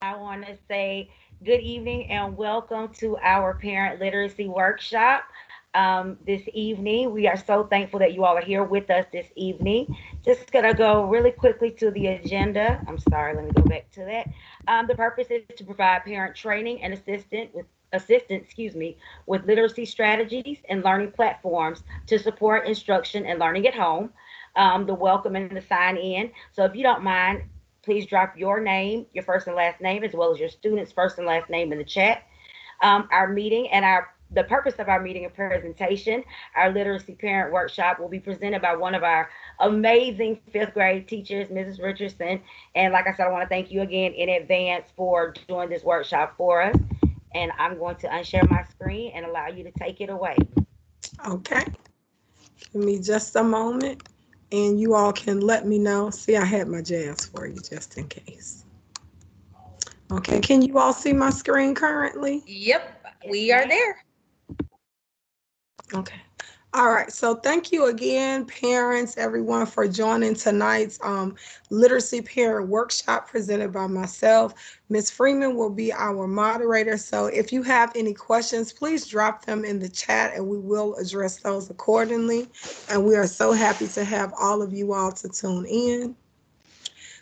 I want to say good evening and welcome to our parent literacy workshop. This evening, we are so thankful that you all are here with us this evening. Just gonna go really quickly to the agenda. I'm sorry, let me go back to that. The purpose is to provide parent training and assistance, with literacy strategies and learning platforms to support instruction and learning at home. The welcome and the sign in. So if you don't mind, please drop your name, your first and last name, as well as your student's first and last name in the chat. Our meeting and our the purpose of our meeting and presentation, our literacy parent workshop, will be presented by one of our amazing fifth grade teachers, Mrs. Richardson. And like I said, I want to thank you again in advance for doing this workshop for us. And I'm going to unshare my screen and allow you to take it away. Okay, give me just a moment and you all can let me know. See, I had my jazz for you just in case. Okay, can you all see my screen currently? Yep, Yes, we are ma'am. there. Okay. All right. So thank you again, parents, everyone, for joining tonight's literacy parent workshop presented by myself. Ms. Freeman will be our moderator. So if you have any questions, please drop them in the chat and we will address those accordingly. And we are so happy to have all of you all to tune in.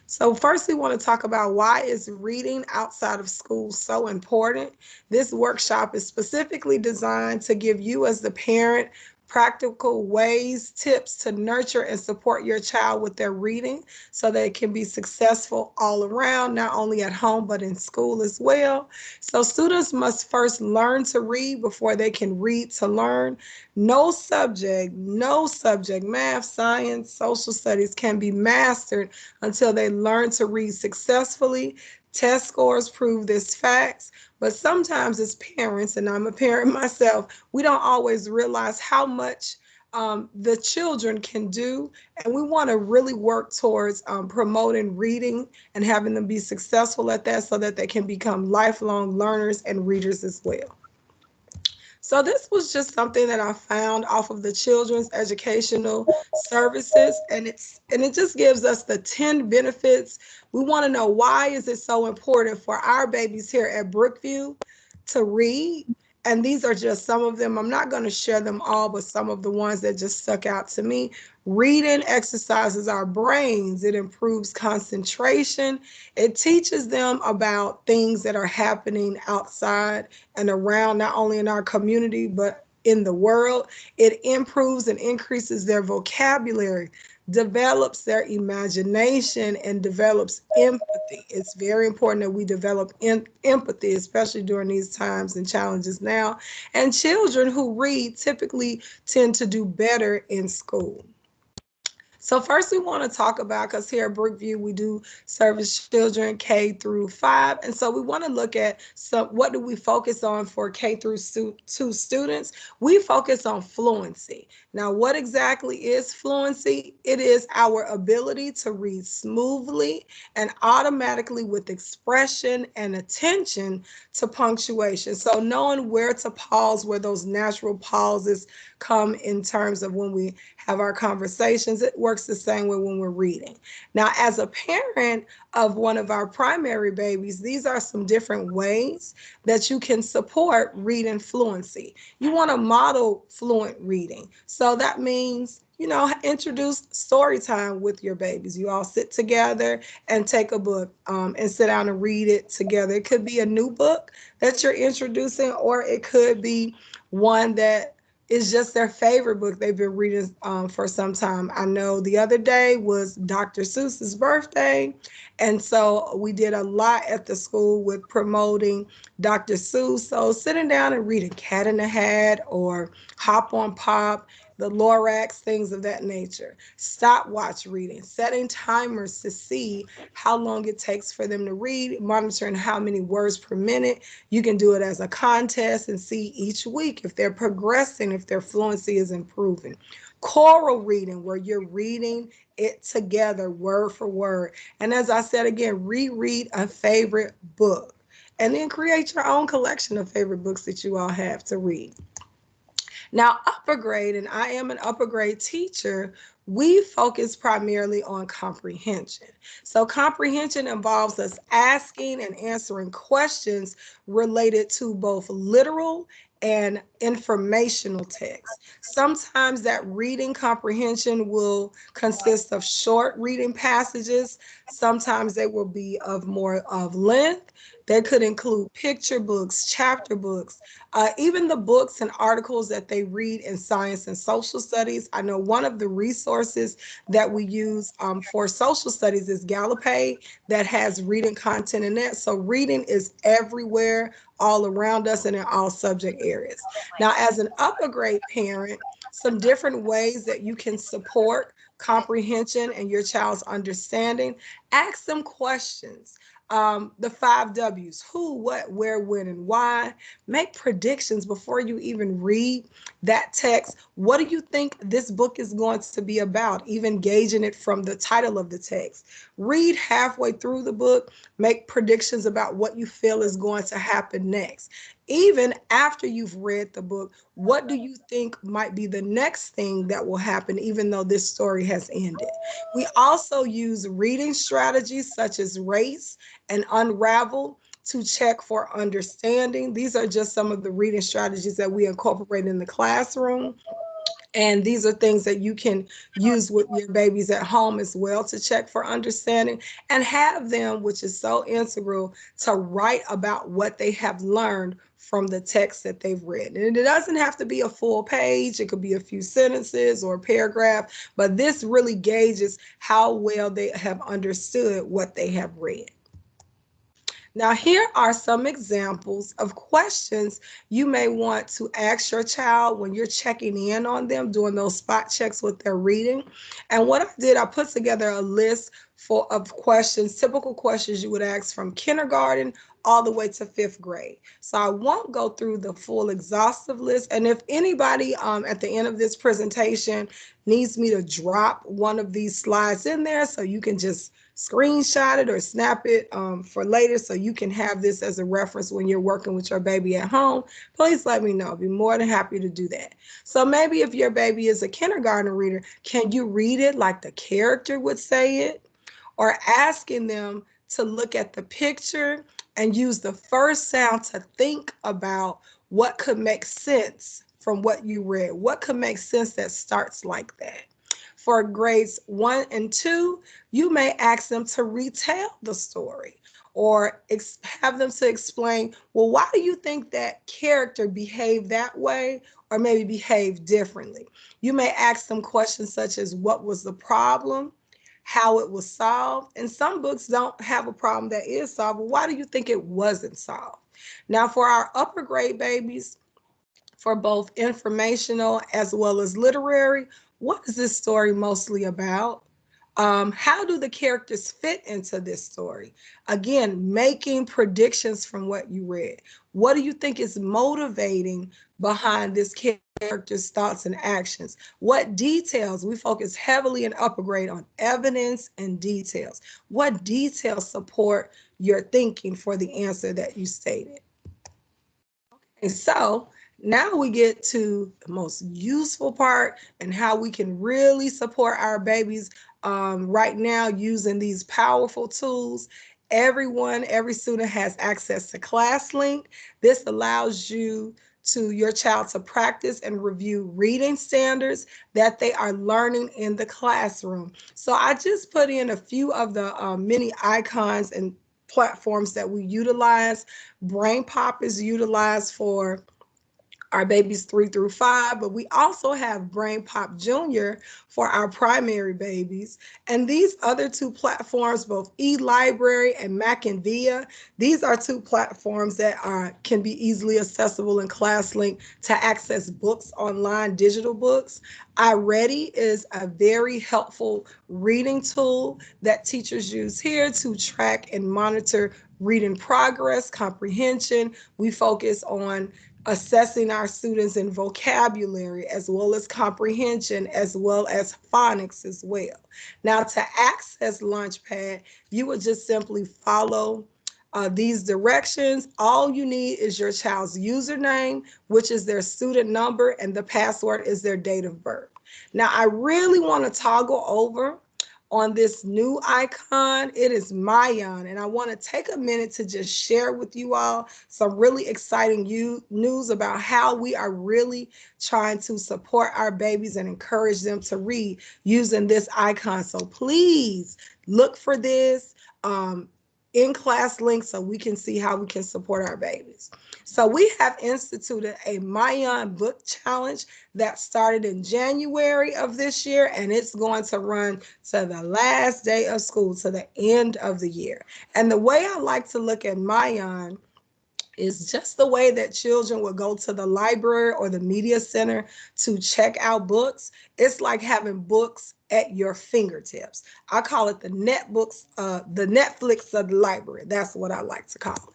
So first we want to talk about why is reading outside of school so important. This workshop is specifically designed to give you as the parent practical ways, tips to nurture and support your child with their reading so they can be successful all around, not only at home, but in school as well. So students must first learn to read before they can read to learn. No subject, math, science, social studies can be mastered until they learn to read successfully. Test scores prove this fact, but sometimes as parents, and I'm a parent myself, we don't always realize how much the children can do. And we want to really work towards promoting reading and having them be successful at that so that they can become lifelong learners and readers as well. So this was just something that I found off of the Children's Educational Services, and it just gives us the 10 benefits. We want to know, why is it so important for our babies here at Brookview to read? And these are just some of them. I'm not going to share them all, but some of the ones that just stuck out to me. Reading exercises our brains. It improves concentration. It teaches them about things that are happening outside and around, not only in our community, but in the world. It improves and increases their vocabulary, develops their imagination, and develops empathy. It's very important that we develop empathy, especially during these times and challenges now. And children who read typically tend to do better in school. So first we want to talk about, because here at Brookview we do service children K through 5, and so we want to look at what do we focus on for K through 2 students. We focus on fluency. Now, what exactly is fluency? It is our ability to read smoothly and automatically with expression and attention to punctuation. So knowing where to pause, where those natural pauses come in terms of when we have our conversations. It works the same way when we're reading. Now, as a parent of one of our primary babies, these are some different ways that you can support reading fluency. You want to model fluent reading. So that means, introduce story time with your babies. You all sit together and take a book and sit down and read it together. It could be a new book that you're introducing, or it could be one that is just their favorite book they've been reading for some time. I know the other day was Dr. Seuss's birthday, and so we did a lot at the school with promoting Dr. Seuss. So sitting down and reading Cat in the Hat or Hop on Pop, the Lorax, things of that nature. Stopwatch reading, setting timers to see how long it takes for them to read, monitoring how many words per minute. You can do it as a contest and see each week if they're progressing, if their fluency is improving. Choral reading, where you're reading it together word for word. And as I said again, reread a favorite book. And then create your own collection of favorite books that you all have to read. Now, upper grade, and I am an upper grade teacher, We focus primarily on comprehension. So, comprehension involves us asking and answering questions related to both literal and informational text. Sometimes that reading comprehension will consist of short reading passages. Sometimes they will be of more of length. They could include picture books, chapter books, even the books and articles that they read in science and social studies. I know one of the resources that we use for social studies is Gallup, that has reading content in it. So reading is everywhere, all around us, and in all subject areas. Now, as an upper grade parent, some different ways that you can support comprehension and your child's understanding: ask them questions. The 5 W's: who, what, where, when, and why. Make predictions before you even read that text. What do you think this book is going to be about? Even gauging it from the title of the text. Read halfway through the book, make predictions about what you feel is going to happen next. Even after you've read the book, what do you think might be the next thing that will happen, even though this story has ended? We also use reading strategies such as race and unravel to check for understanding. These are just some of the reading strategies that we incorporate in the classroom. And these are things that you can use with your babies at home as well to check for understanding, and have them, which is so integral, to write about what they have learned from the text that they've read. And it doesn't have to be a full page, it could be a few sentences or a paragraph, but this really gauges how well they have understood what they have read. Now, here are some examples of questions you may want to ask your child when you're checking in on them, doing those spot checks with their reading. And what I did, I put together a list of questions, typical questions you would ask from kindergarten all the way to fifth grade. So I won't go through the full exhaustive list. And if anybody at the end of this presentation needs me to drop one of these slides in there so you can just screenshot it or snap it for later so you can have this as a reference when you're working with your baby at home, please let me know. I'll be more than happy to do that. So maybe if your baby is a kindergarten reader, can you read it like the character would say it? Or asking them to look at the picture and use the first sound to think about what could make sense from what you read. What could make sense that starts like that? For grades 1 and 2, you may ask them to retell the story, or have them to explain, well, why do you think that character behaved that way or maybe behaved differently? You may ask them questions such as, what was the problem? How it was solved. And some books don't have a problem that is solved. Well, why do you think it wasn't solved? Now, for our upper grade babies, for both informational as well as literary, what is this story mostly about? How do the characters fit into this story? Again, making predictions from what you read. What do you think is motivating behind this character's thoughts and actions? What details? We focus heavily in upper grade on evidence and details. What details support your thinking for the answer that you stated? And so now we get to the most useful part and how we can really support our babies right now using these powerful tools. Every student has access to ClassLink. This allows your child to practice and review reading standards that they are learning in the classroom. So I just put in a few of the many icons and platforms that we utilize. Brain Pop is utilized for our babies 3 through 5, but we also have Brain Pop Junior for our primary babies. And these other two platforms, both eLibrary and Mac and Via, these are two platforms that can be easily accessible in ClassLink to access books online, digital books. iReady is a very helpful reading tool that teachers use here to track and monitor reading progress, comprehension. We focus on assessing our students in vocabulary as well as comprehension as well as phonics as well. Now, to access Launchpad, you would just simply follow these directions. All you need is your child's username, which is their student number, and the password is their date of birth. Now, I really want to toggle over on this new icon. It is Mayan, and I want to take a minute to just share with you all some really exciting news about how we are really trying to support our babies and encourage them to read using this icon. So please look for this in class link so we can see how we can support our babies. So we have instituted a Mayan book challenge that started in January of this year, and it's going to run to the last day of school, to the end of the year. And the way I like to look at Mayan is just the way that children will go to the library or the media center to check out books. It's like having books at your fingertips. I call it the Netflix of the library. That's what I like to call it.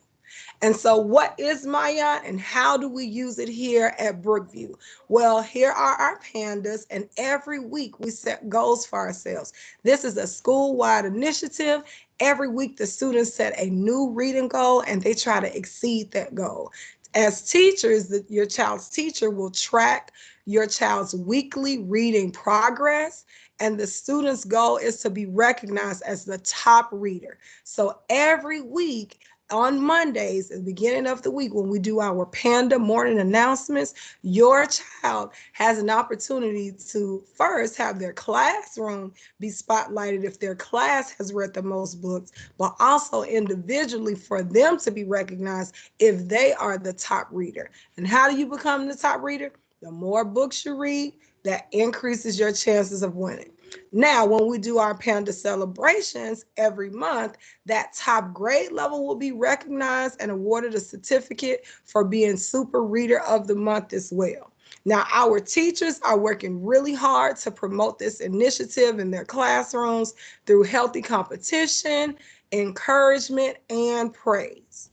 And so, what is Maya and how do we use it here at Brookview? Well, here are our pandas, and every week we set goals for ourselves. This is a school wide initiative. Every week, the students set a new reading goal and they try to exceed that goal. As teachers, your child's teacher will track your child's weekly reading progress, and the student's goal is to be recognized as the top reader. So every week, on Mondays, at the beginning of the week, when we do our Panda morning announcements, your child has an opportunity to first have their classroom be spotlighted if their class has read the most books, but also individually for them to be recognized if they are the top reader. And how do you become the top reader? The more books you read, that increases your chances of winning. Now, when we do our Panda celebrations every month, that top grade level will be recognized and awarded a certificate for being Super Reader of the Month as well. Now, our teachers are working really hard to promote this initiative in their classrooms through healthy competition, encouragement, and praise.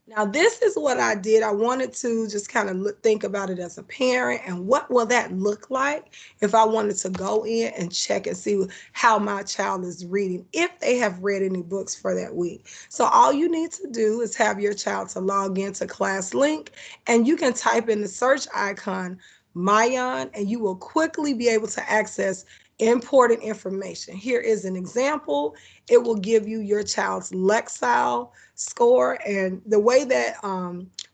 Now, this is what I did. I wanted to just kind of think about it as a parent and what will that look like if I wanted to go in and check and see how my child is reading, if they have read any books for that week. So all you need to do is have your child to log into Class Link, and you can type in the search icon Mayan, and you will quickly be able to access important information. Here is an example. It will give you your child's Lexile score, and the way that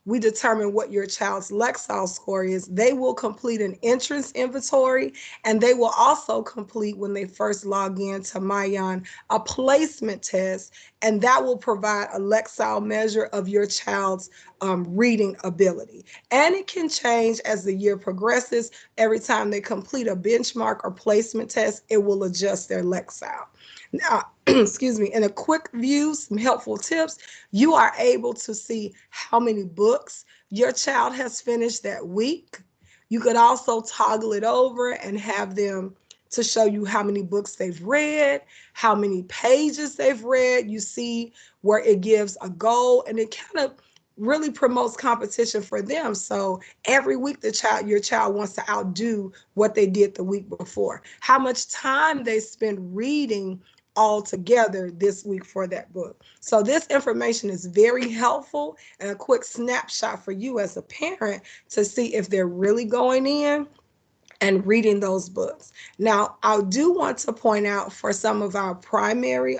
we determine what your child's Lexile score is, they will complete an entrance inventory, and they will also complete, when they first log in to Mayan, a placement test, and that will provide a Lexile measure of your child's reading ability. And it can change as the year progresses. Every time they complete a benchmark or placement test, it will adjust their Lexile. Now, excuse me, in a quick view, some helpful tips, you are able to see how many books your child has finished that week. You could also toggle it over and have them to show you how many books they've read, how many pages they've read. You see where it gives a goal, and it kind of really promotes competition for them. So every week your child wants to outdo what they did the week before. How much time they spend reading all together this week for that book. So this information is very helpful and a quick snapshot for you as a parent to see if they're really going in and reading those books. Now, I do want to point out for some of our primary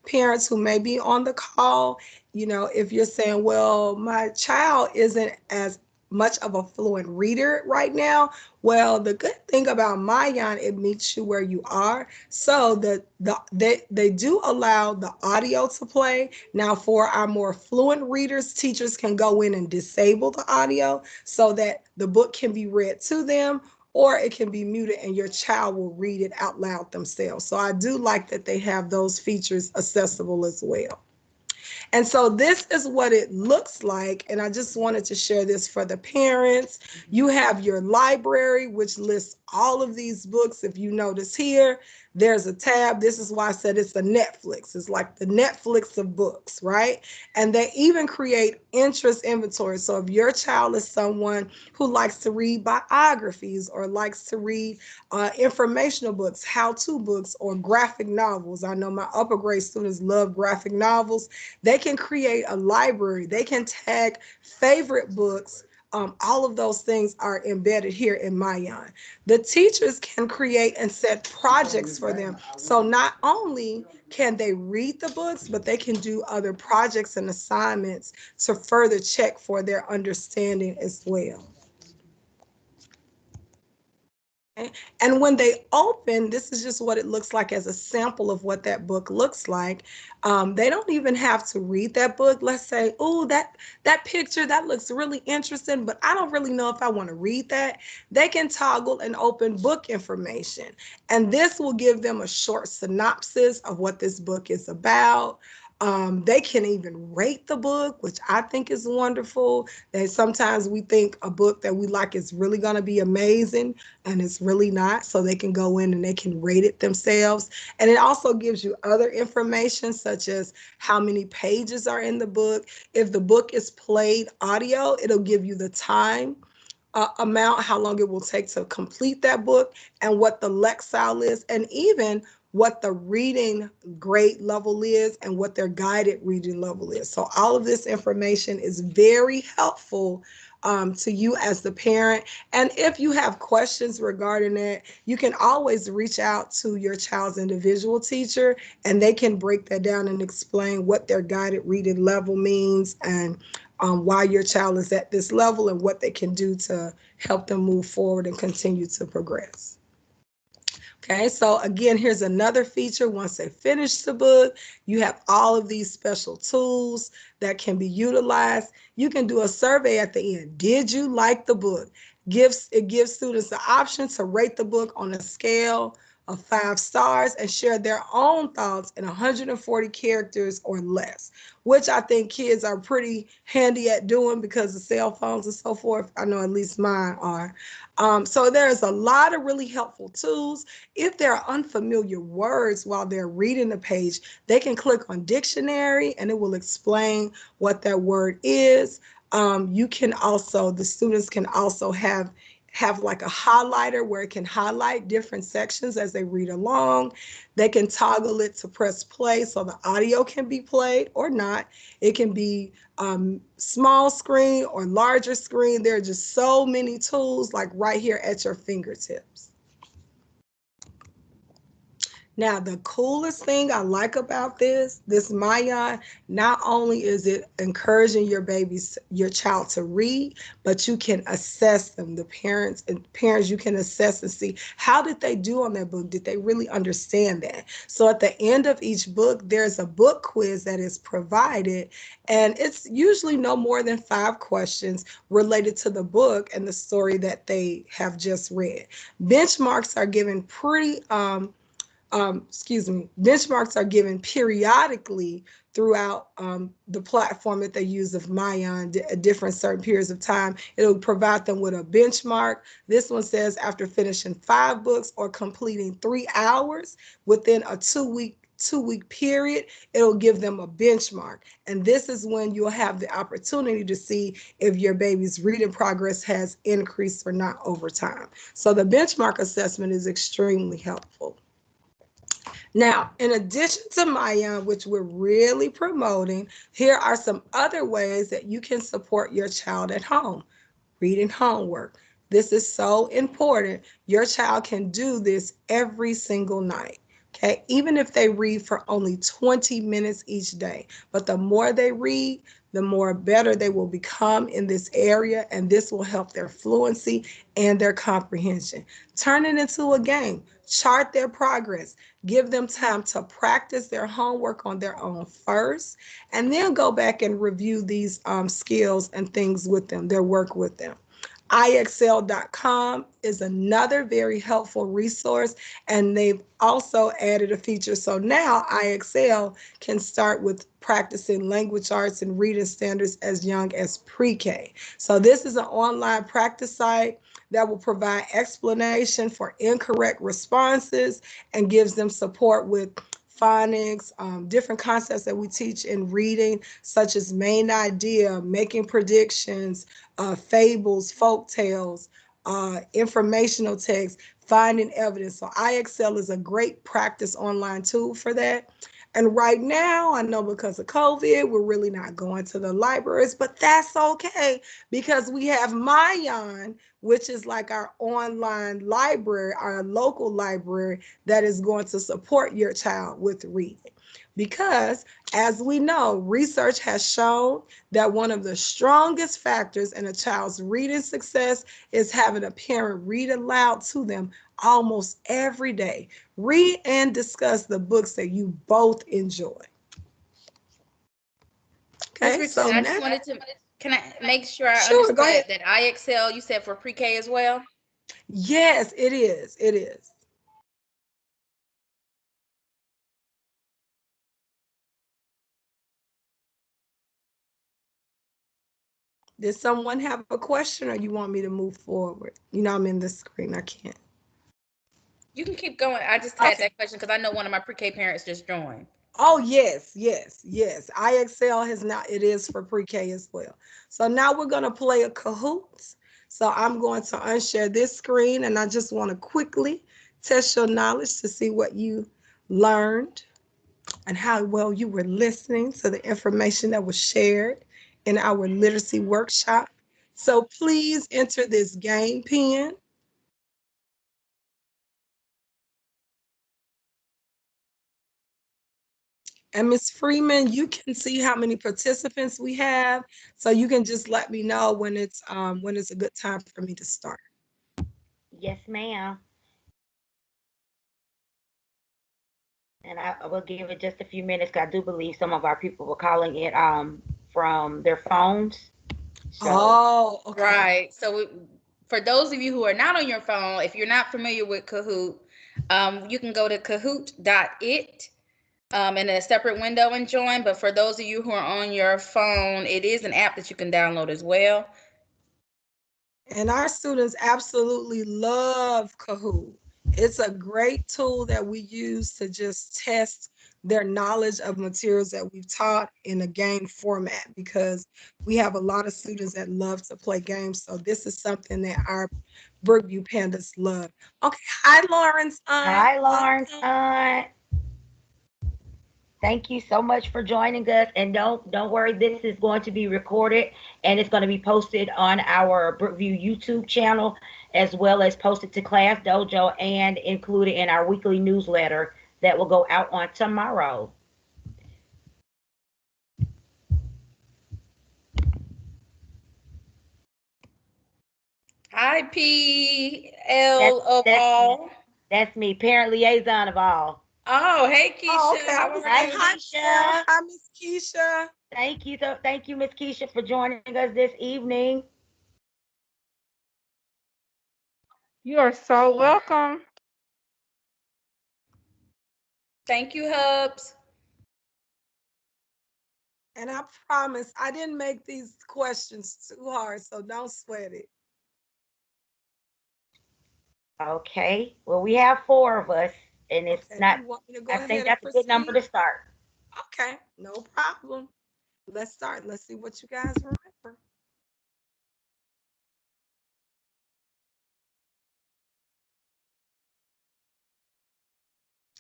parents who may be on the call, if you're saying, well, my child isn't as much of a fluent reader right now. Well, the good thing about Mayan, it meets you where you are. So they do allow the audio to play. Now, for our more fluent readers, teachers can go in and disable the audio so that the book can be read to them, or it can be muted and your child will read it out loud themselves. So I do like that they have those features accessible as well. And so this is what it looks like. And I just wanted to share this for the parents. You have your library, which lists all of these books. If you notice here, there's a tab. This is why I said it's a Netflix. It's like the Netflix of books, right? And they even create interest inventory. So if your child is someone who likes to read biographies or likes to read informational books, how-to books, or graphic novels. I know my upper grade students love graphic novels. They can create a library. They can tag favorite books All of those things are embedded here in Mayan. The teachers can create and set projects for them. So not only can they read the books, but they can do other projects and assignments to further check for their understanding as well. And when they open, this is just what it looks like as a sample of what that book looks like. They don't even have to read that book. Let's say, oh, that picture that looks really interesting, but I don't really know if I want to read that. They can toggle and open book information, and this will give them a short synopsis of what this book is about. They can even rate the book, which I think is wonderful. And sometimes we think a book that we like is really going to be amazing, and it's really not. So they can go in and they can rate it themselves. And it also gives you other information, such as how many pages are in the book. If the book is played audio, it'll give you the time amount, how long it will take to complete that book, and what the lexile is, and even what the reading grade level is and what their guided reading level is. So all of this information is very helpful to you as the parent. And if you have questions regarding that, you can always reach out to your child's individual teacher, and they can break that down and explain what their guided reading level means, and why your child is at this level and what they can do to help them move forward and continue to progress. Okay, so again, here's another feature. Once they finish the book, you have all of these special tools that can be utilized. You can do a survey at the end. Did you like the book? It gives students the option to rate the book on a scale of 5 stars and share their own thoughts in 140 characters or less, which I think kids are pretty handy at doing because of cell phones and so forth. I know at least mine are. So there's a lot of really helpful tools. If there are unfamiliar words while they're reading the page, they can click on dictionary and it will explain what that word is. The students can also have like a highlighter where it can highlight different sections as they read along. They can toggle it to press play so the audio can be played or not. It can be small screen or larger screen. There are just so many tools like right here at your fingertips. Now, the coolest thing I like about this Maya, not only is it encouraging your child to read, but you can assess them. The parents, you can assess and see how did they do on that book? Did they really understand that? So at the end of each book, there's a book quiz that is provided, and it's usually no more than 5 questions related to the book and the story that they have just read. Benchmarks are given benchmarks are given periodically throughout the platform that they use of Mayan at different certain periods of time. It'll provide them with a benchmark. This one says after finishing 5 books or completing 3 hours within a two-week period, it'll give them a benchmark. And this is when you'll have the opportunity to see if your baby's reading progress has increased or not over time. So the benchmark assessment is extremely helpful. Now, in addition to Mayan, which we're really promoting, here are some other ways that you can support your child at home. Reading homework. This is so important. Your child can do this every single night. Okay, even if they read for only 20 minutes each day. But the more they read, the more better they will become in this area, and this will help their fluency and their comprehension. Turn it into a game. Chart their progress. Give them time to practice their homework on their own first, and then go back and review these skills and things with them, their work with them. IXL.com is another very helpful resource, and they've also added a feature. So now IXL can start with practicing language arts and reading standards as young as pre-K. So this is an online practice site that will provide explanation for incorrect responses and gives them support with phonics, different concepts that we teach in reading, such as main idea, making predictions, fables, folk tales, informational text, finding evidence. So IXL is a great practice online tool for that. And right now, I know because of COVID, we're really not going to the libraries, but that's okay because we have Mayan, which is like our online library, our local library that is going to support your child with reading. Because, as we know, research has shown that one of the strongest factors in a child's reading success is having a parent read aloud to them almost every day. Read and discuss the books that you both enjoy. Miss Okay, so Richardson, I just next, wanted to, can I make sure I sure, go understood ahead. that IXL, you said for pre-K as well? Yes, it is. It is. Did someone have a question or you want me to move forward? You know, I'm in the screen. I can't. You can keep going. I just had Okay. that question because I know one of my pre-K parents just joined. Oh, yes, yes, yes. IXL has now, it is for pre-K as well. So now we're going to play a Kahoots. So I'm going to unshare this screen and I just want to quickly test your knowledge to see what you learned and how well you were listening to the information that was shared in our literacy workshop. So please enter this game pin. And Ms. Freeman, you can see how many participants we have. So you can just let me know when it's a good time for me to start. Yes, ma'am. And I will give it just a few minutes because I do believe some of our people were calling it from their phones. So Oh, okay. Right. So for those of you who are not on your phone, if you're not familiar with Kahoot, you can go to kahoot.it in a separate window and join. But for those of you who are on your phone, it is an app that you can download as well. And our students absolutely love Kahoot. It's a great tool that we use to just test their knowledge of materials that we've taught in a game format because we have a lot of students that love to play games. So this is something that our Brookview Pandas love. Okay, hi Lawrence. hi, Lawrence. Welcome. Thank you so much for joining us. And don't worry, this is going to be recorded and it's going to be posted on our Brookview YouTube channel as well as posted to Class Dojo and included in our weekly newsletter that will go out on tomorrow. Hi, PL That's of that's all. that's me, parent liaison of all. Oh, hey, Oh, Keisha. okay. I How was are Hi, saying you? hi, Pam. Keisha. Hi, Miss Keisha. Thank you, Miss Keisha, for joining us this evening. You are so welcome. Thank you, Hubs. And I promise I didn't make these questions too hard, so don't sweat it. Okay. Well, we have four of us, and it's Okay, not. you want me to go I ahead think and that's a good number proceed? to start. Okay, no problem. Let's start. Let's see what you guys remember.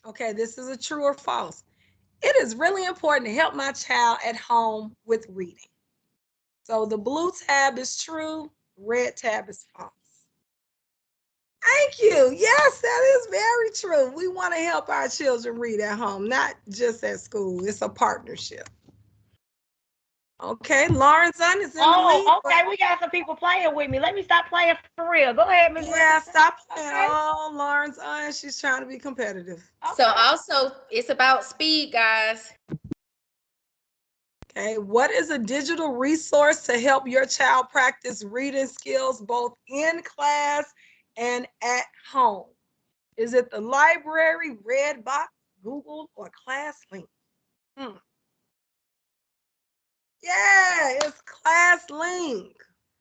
Okay, this is a true or false. It is really important to help my child at home with reading. So the blue tab is true, red tab is false. Thank you. Yes, that is very true. We want to help our children read at home, not just at school. It's a partnership. Okay, Lauren Zun is in the lead, Oh, but okay. We got some people playing with me. Let me stop playing for real. Go ahead, Miss yeah, Richardson. stop playing. Okay. Oh, Lauren Zun, she's trying to be competitive. So Okay. also, it's about speed, guys. Okay, what is a digital resource to help your child practice reading skills both in class and at home? Is it the library, Redbox, Google, or ClassLink? Hmm. Yeah, it's ClassLink.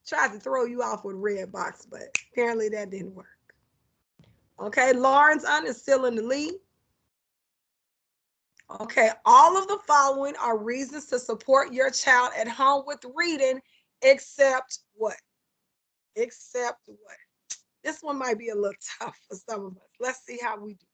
Tried to throw you off with Redbox, but apparently that didn't work. Okay, Lawrence Un is still in the lead. Okay, all of the following are reasons to support your child at home with reading, except what? Except what? This one might be a little tough for some of us. Let's see how we do.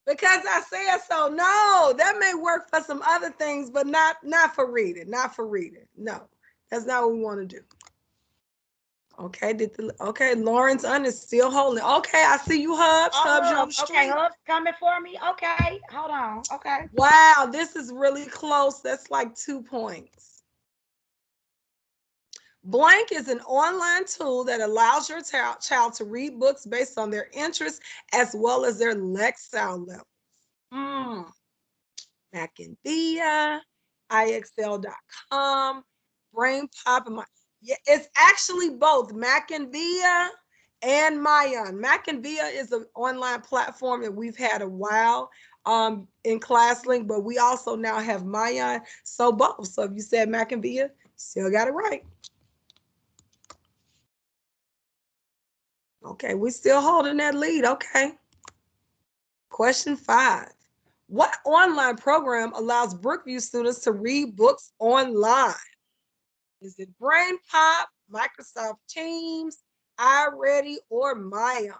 Because I said so. No, that may work for some other things, but not for reading. Not for reading. No, that's not what we want to do. Okay, okay, Lawrence is still holding. Okay, I see you, Hubs. Hubs, you're on the Okay, street. Hub's coming for me. Okay, hold on. Okay. Wow, this is really close. That's like 2 points. Blank is an online tool that allows your child to read books based on their interests as well as their lexile level. Mackinvia, IXL.com, Brain Pop, and yeah, it's actually both Mackinvia and Mayan. Mackinvia is an online platform that we've had a while in ClassLink, but we also now have Mayan. So both. So if you said Mackinvia, still got it right. Okay, we're still holding that lead. Okay. Question 5. What online program allows Brookview students to read books online? Is it Brain Pop, Microsoft Teams, iReady, or Maya?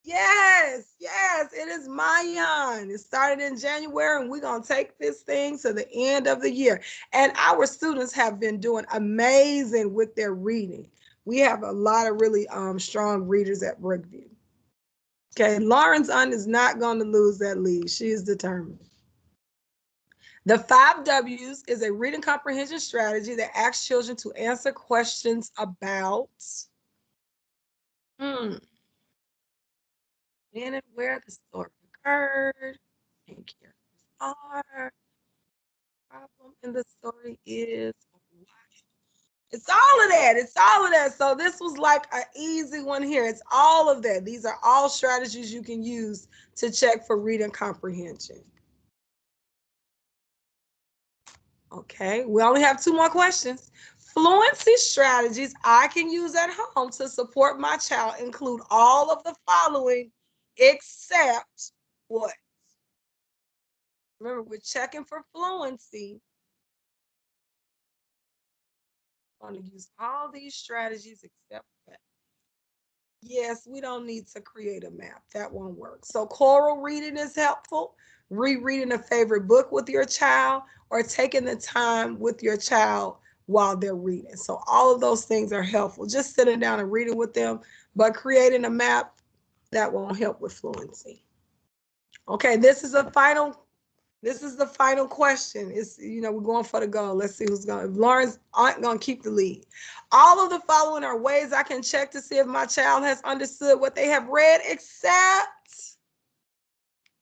Yes, it is Mayan. It started in January, and we're going to take this thing to the end of the year. And our students have been doing amazing with their reading. We have a lot of really strong readers at Brookview. Okay, Lauren's is not going to lose that lead. She is determined. The 5 W's is a reading comprehension strategy that asks children to answer questions about when and where the story occurred, and characters are. Problem in the story is why. It's all of that. It's all of that. So this was like an easy one here. It's all of that. These are all strategies you can use to check for reading comprehension. Okay, we only have 2 more questions. Fluency strategies I can use at home to support my child include all of the following, except what? Remember, we're checking for fluency. I'm going to use all these strategies except that. Yes, we don't need to create a map. That won't work. So choral reading is helpful. Rereading a favorite book with your child or taking the time with your child while they're reading. So all of those things are helpful. Just sitting down and reading with them, but creating a map, that won't help with fluency. Okay, this is the final question. It's, we're going for the goal. Let's see who's going. If Lauren's aren't going to keep the lead. All of the following are ways I can check to see if my child has understood what they have read, except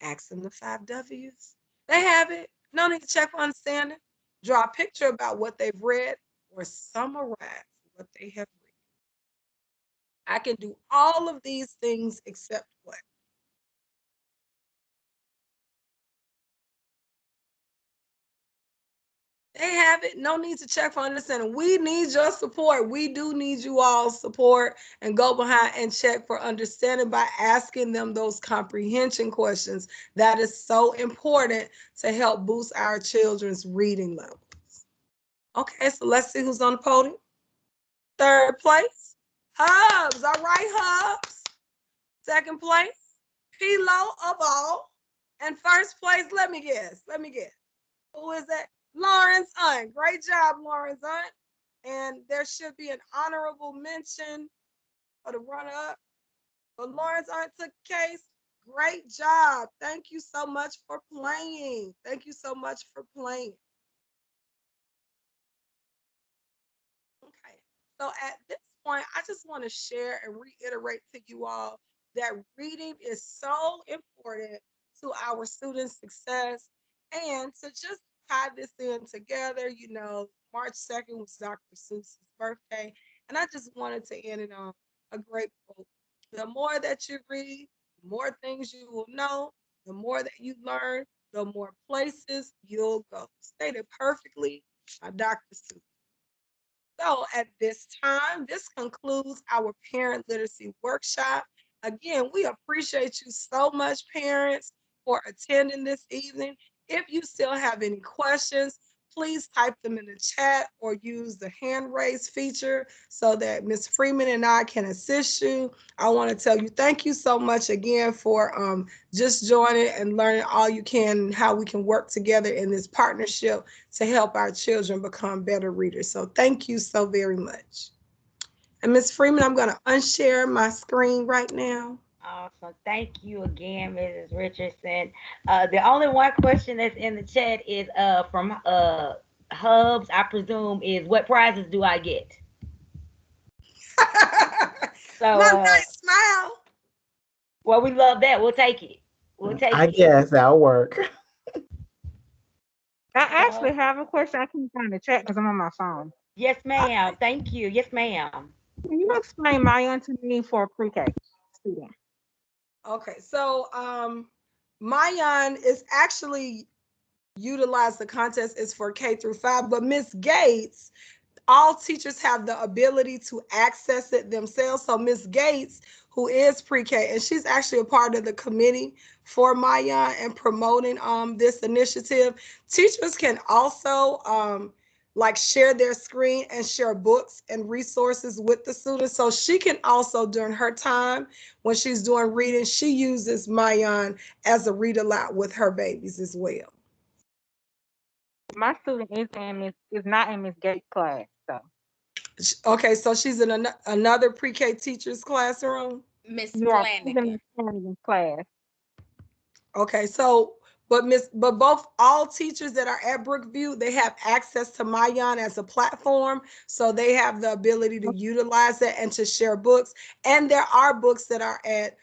ask them the 5 W's. They have it. No need to check for understanding. Draw a picture about what they've read or summarize what they have read. I can do all of these things except what? They have it. No need to check for understanding. We need your support. We do need you all's support, and go behind and check for understanding by asking them those comprehension questions. That is so important to help boost our children's reading levels. Okay, so let's see who's on the podium. 3rd place, Hubs. All right, Hubs. 2nd place, P-Lo of all. And 1st place, let me guess. Who is that? Lawrence Hunt. Great job, Lawrence Hunt. And there should be an honorable mention for the runner-up. But Lawrence Hunt took case. Great job. Thank you so much for playing. Okay. So at this point, I just want to share and reiterate to you all that reading is so important to our students' success. And to just tie this in together, March 2nd was Dr. Seuss's birthday. And I just wanted to end it on a great quote. The more that you read, the more things you will know, the more that you learn, the more places you'll go. Stated perfectly by Dr. Seuss. So at this time, this concludes our parent literacy workshop. Again, we appreciate you so much, parents, for attending this evening. If you still have any questions, please type them in the chat or use the hand raise feature so that Ms. Freeman and I can assist you. I want to tell you thank you so much again for just joining and learning all you can and how we can work together in this partnership to help our children become better readers. So thank you so very much. And Ms. Freeman, I'm going to unshare my screen right now. Awesome. Thank you again, Mrs. Richardson. The only one question that's in the chat is from Hubs, I presume, is what prizes do I get? So, My nice smile. well, we love that. We'll take it. We'll take I it. guess that'll work. I So, actually have a question. I can't find the chat because I'm on my phone. yes, ma'am. Okay. Thank you. Yes, ma'am. Can you explain Mayan to me for a pre-K student? Okay. So Mayan is actually utilize the contest is for K through 5, but Miss Gates, all teachers have the ability to access it themselves. So Miss Gates, who is pre-K, and she's actually a part of the committee for Maya and promoting this initiative. Teachers can also like share their screen and share books and resources with the students. So she can also, during her time when she's doing reading, she uses Mayan as a read aloud with her babies as well. My student is not in Miss Gates' class, so Okay, so she's in another pre-K teacher's classroom. Miss you are she's in Flanagan. Miss Flanagan's class. Okay, so but both all teachers that are at Brookview, they have access to Mayan as a platform, so they have the ability to utilize it and to share books. And there are books that are at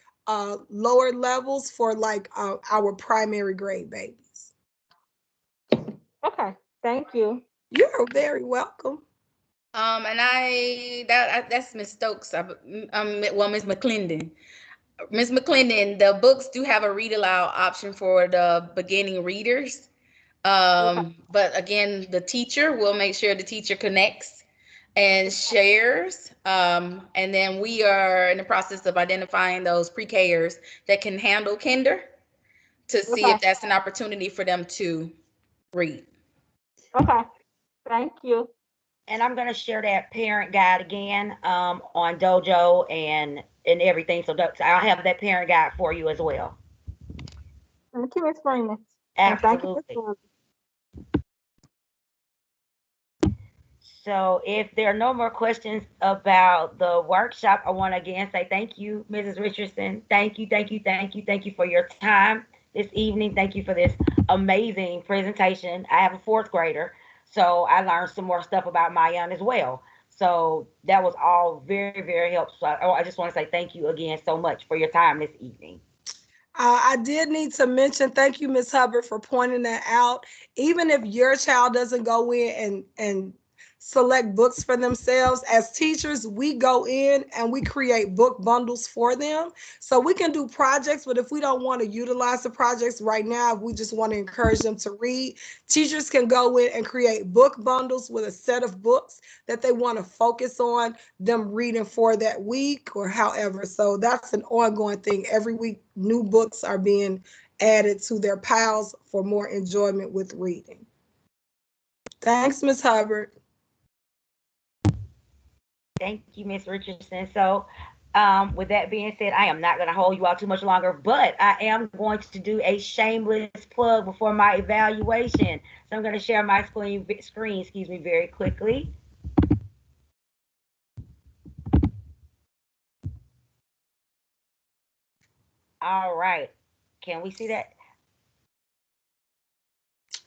lower levels for like our primary grade babies. Okay, thank you. You're very welcome. And that's Miss Stokes. Well, Miss McClendon. Miss McClendon, the books do have a read aloud option for the beginning readers. Okay, But again, the teacher will make sure the teacher connects and shares. And then we are in the process of identifying those pre-Kers that can handle kinder to see okay, if that's an opportunity for them to read. okay. Thank you. And I'm gonna share that parent guide again on Dojo and everything. So I'll have that parent guide for you as well. Thank you, Miss Freeman. And thank you, Miss Absolutely. Flanagan. So if there are no more questions about the workshop, I want to again say thank you, Mrs. Richardson. Thank you, thank you, thank you, thank you for your time this evening. Thank you for this amazing presentation. I have a fourth grader, so I learned some more stuff about Mayan as well. So that was all very, very helpful. I just want to say thank you again so much for your time this evening. I did need to mention, thank you, Ms. Hubbard, for pointing that out. Even if your child doesn't go in and select books for themselves, as teachers, we go in and we create book bundles for them. So we can do projects, but if we don't want to utilize the projects right now, if we just want to encourage them to read, teachers can go in and create book bundles with a set of books that they want to focus on them reading for that week or however. So that's an ongoing thing. Every week, new books are being added to their piles for more enjoyment with reading. Thanks, Ms. Hubbard. Thank you, Miss Richardson. So, with that being said, I am not going to hold you out too much longer, but I am going to do a shameless plug before my evaluation. So I'm going to share my screen, excuse me, very quickly. All right. Can we see that?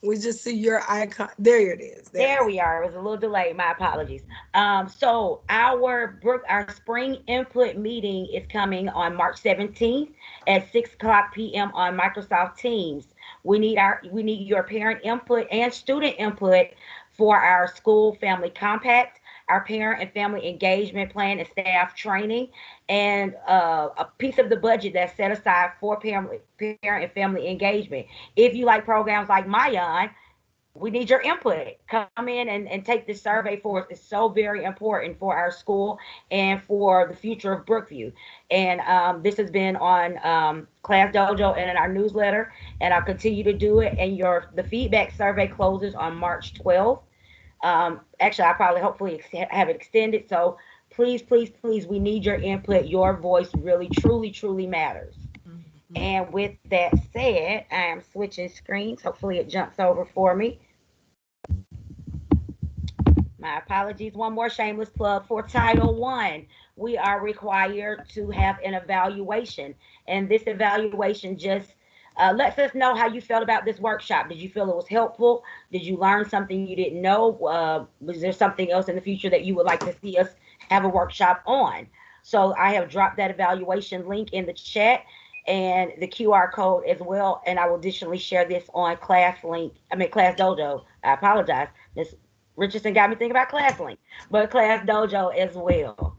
We just see your icon. There it is. There we are. It was a little delayed. My apologies. So our spring input meeting is coming on March 17th at 6 o'clock p.m. on Microsoft Teams. We need your parent input and student input for our school family compact, our parent and family engagement plan and staff training, and a piece of the budget that's set aside for parent and family engagement. If you like programs like Mayan, we need your input. Come in and take this survey for us. It's so very important for our school and for the future of Brookview. And this has been on Class Dojo and in our newsletter, and I'll continue to do it. And the feedback survey closes on March 12th. Actually, I probably hopefully have it extended. So please, please, please, we need your input. Your voice really, truly, truly matters. Mhm. And with that said, I am switching screens. Hopefully, it jumps over for me. My apologies. One more shameless plug for Title One. We are required to have an evaluation, and this evaluation just lets us know how you felt about this workshop. Did you feel it was helpful? Did you learn something you didn't know? Was there something else in the future that you would like to see us have a workshop on? So I have dropped that evaluation link in the chat and the QR code as well. And I will additionally share this on Class Dojo. I apologize. Miss Richardson got me thinking about ClassLink, but Class Dojo as well.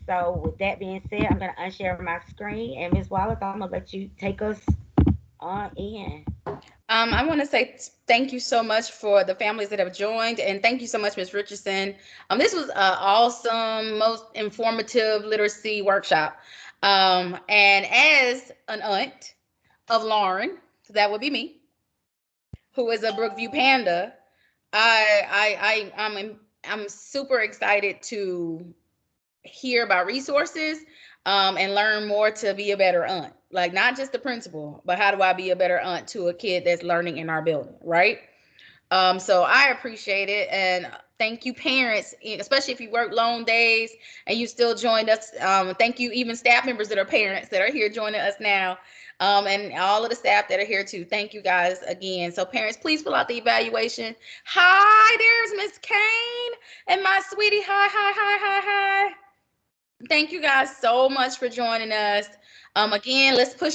So with that being said, I'm gonna unshare my screen, and Miss Wallace, I'm gonna let you take us on in. I want to say thank you so much for the families that have joined, and thank you so much, Ms. Richardson. This was an awesome, most informative literacy workshop. And as an aunt of Lauren, that would be me, who is a Brookview Panda, I'm super excited to hear about resources and learn more to be a better aunt. Like not just the principal, but how do I be a better aunt to a kid that's learning in our building, right? So I appreciate it, and thank you, parents, especially if you work long days and you still joined us. Thank you, even staff members that are parents that are here joining us now, and all of the staff that are here too. Thank you guys again. So parents, please fill out the evaluation. Hi, there's Miss Kane and my sweetie. Hi, hi, hi, hi, hi. Thank you guys so much for joining us. Again, let's push